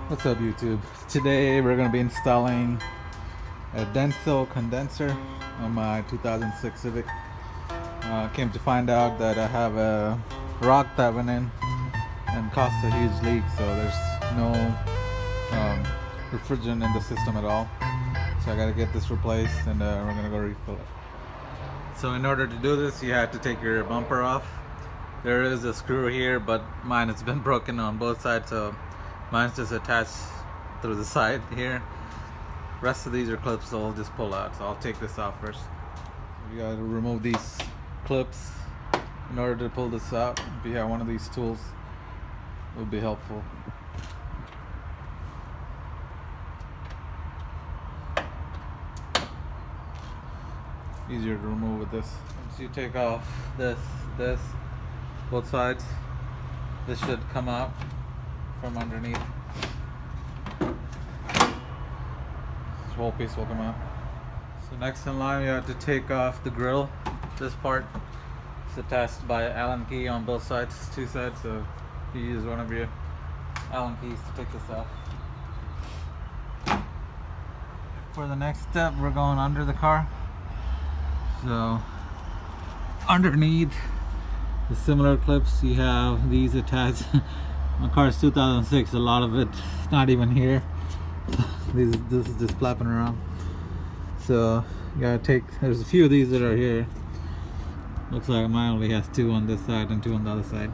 What's up, YouTube? Today we're going to be installing a Denso condenser on my 2006 Civic. Came to find out that I have a rock that went in and caused a huge leak, so there's no refrigerant in the system at all. So I got to get this replaced, and we're going to go refill it. So in order to do this, you have to take your bumper off. There is a screw here, but mine has been broken on both sides, so mine's just attached through the side here. Rest of these are clips, so I'll just pull out. So I'll take this off first. You gotta remove these clips in order to pull this out. If you have one of these tools, it would be helpful. Easier to remove with this. Once you take off this, both sides, this should come out from underneath. This whole piece will come out. So next in line, you have to take off the grill. This part is attached by Allen key on both sides, two sides. So you use one of your Allen keys to take this off. For the next step, we're going under the car. So underneath the similar clips, you have these attached. My car is 2006. A lot of it's not even here. This is just flapping around. So you gotta take. There's a few of these that are here. Looks like mine only has two on this side and two on the other side.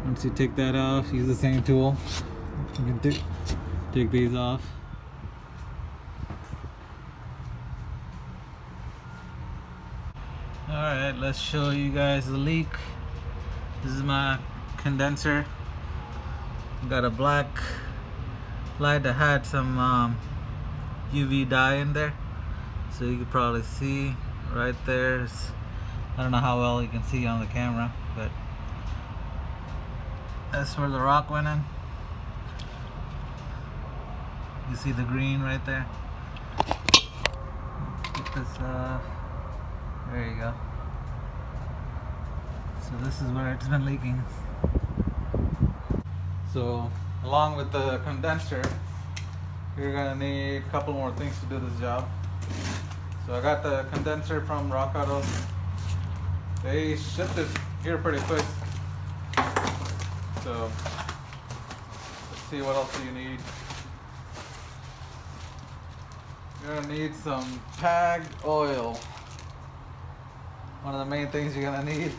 Once you take that off, use the same tool. You can take these off. Alright, let's show you guys the leak. This is my condenser. Got a black light that had some UV dye in there. So you can probably see right there. I don't know how well you can see on the camera, but that's where the rock went in. You see the green right there. Get this off. There you go. So this is where it's been leaking. So along with the condenser, you're gonna need a couple more things to do this job. So I got the condenser from Rock Auto. They shipped it here pretty quick. So let's see what else you need. You're gonna need some PAG oil. One of the main things you're gonna need.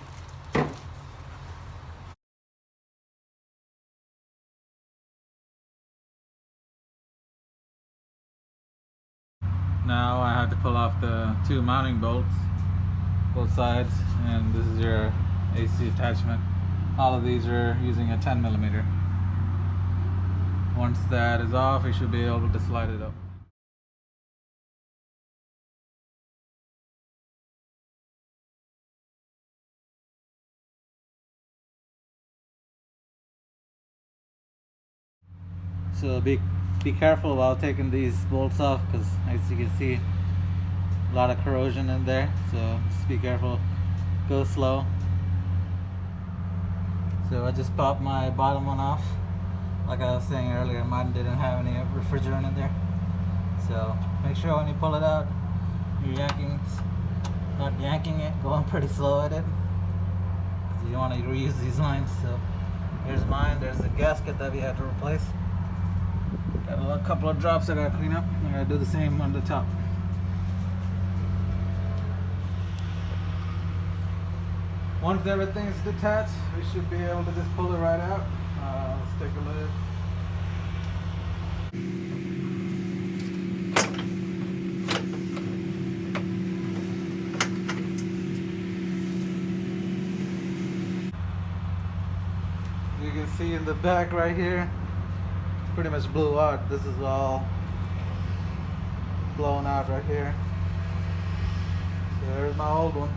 Now I have to pull off the two mounting bolts, both sides, and this is your AC attachment. All of these are using a 10mm. Once that is off, you should be able to slide it up. So be careful while taking these bolts off, because as you can see, a lot of corrosion in there. So just be careful, go slow. So I just popped my bottom one off. Like I was saying earlier, mine didn't have any refrigerant in there. So make sure when you pull it out, you're not yanking it, going pretty slow at it, because you don't want to reuse these lines. So here's mine. There's the gasket that we had to replace. Got a couple of drops I gotta clean up. I gotta do the same on the top. Once everything's detached, we should be able to just pull it right out. Let's take a look. You can see in the back right here, pretty much blew out. This is all blown out right here. So there's my old one.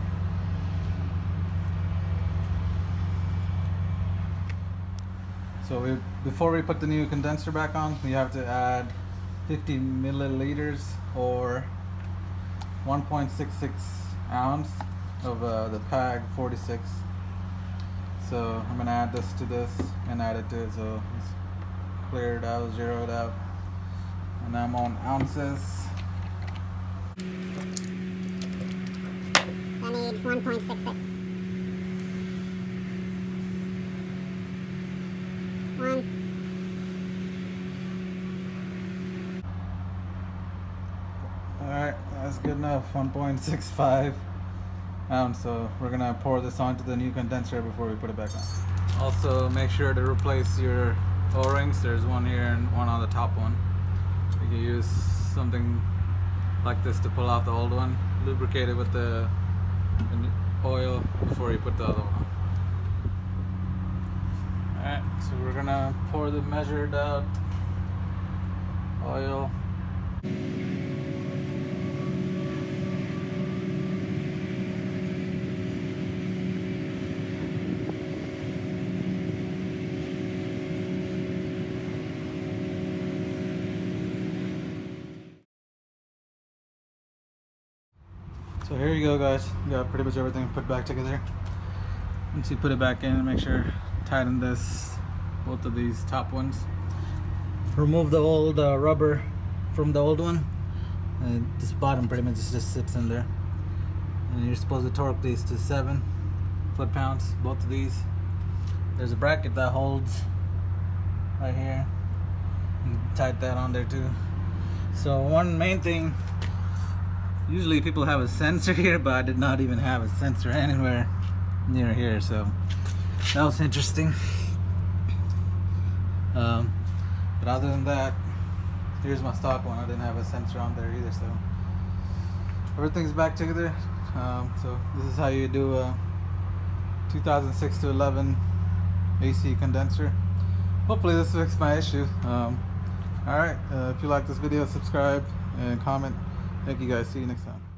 So before we put the new condenser back on, we have to add 50 milliliters or 1.66 ounce of the PAG 46. So I'm gonna add this to this and add it to it. So cleared out, zeroed out, and I'm on ounces. I need 1.66. 1. Alright, that's good enough. 1.65 ounce. So we're gonna pour this onto the new condenser before we put it back on. Also, make sure to replace your O-rings. There's one here and one on the top one. You can use something like this to pull out the old one. Lubricate it with the oil before you put the other one on. Alright, so we're gonna pour the measured out oil. So here you go, guys. You got pretty much everything put back together. Once you put it back in, make sure tighten both of these top ones. Remove the old rubber from the old one, and this bottom pretty much just sits in there. And you're supposed to torque these to 7 foot-pounds, both of these. There's a bracket that holds right here. You can tighten that on there too. So one main thing. Usually people have a sensor here, but I did not even have a sensor anywhere near here, so that was interesting. But other than that, here's my stock one. I didn't have a sensor on there either, so everything's back together. So this is how you do a 2006 to 11 AC condenser. Hopefully this fixed my issue. Alright, if you like this video, subscribe and comment. Thank you guys. See you next time.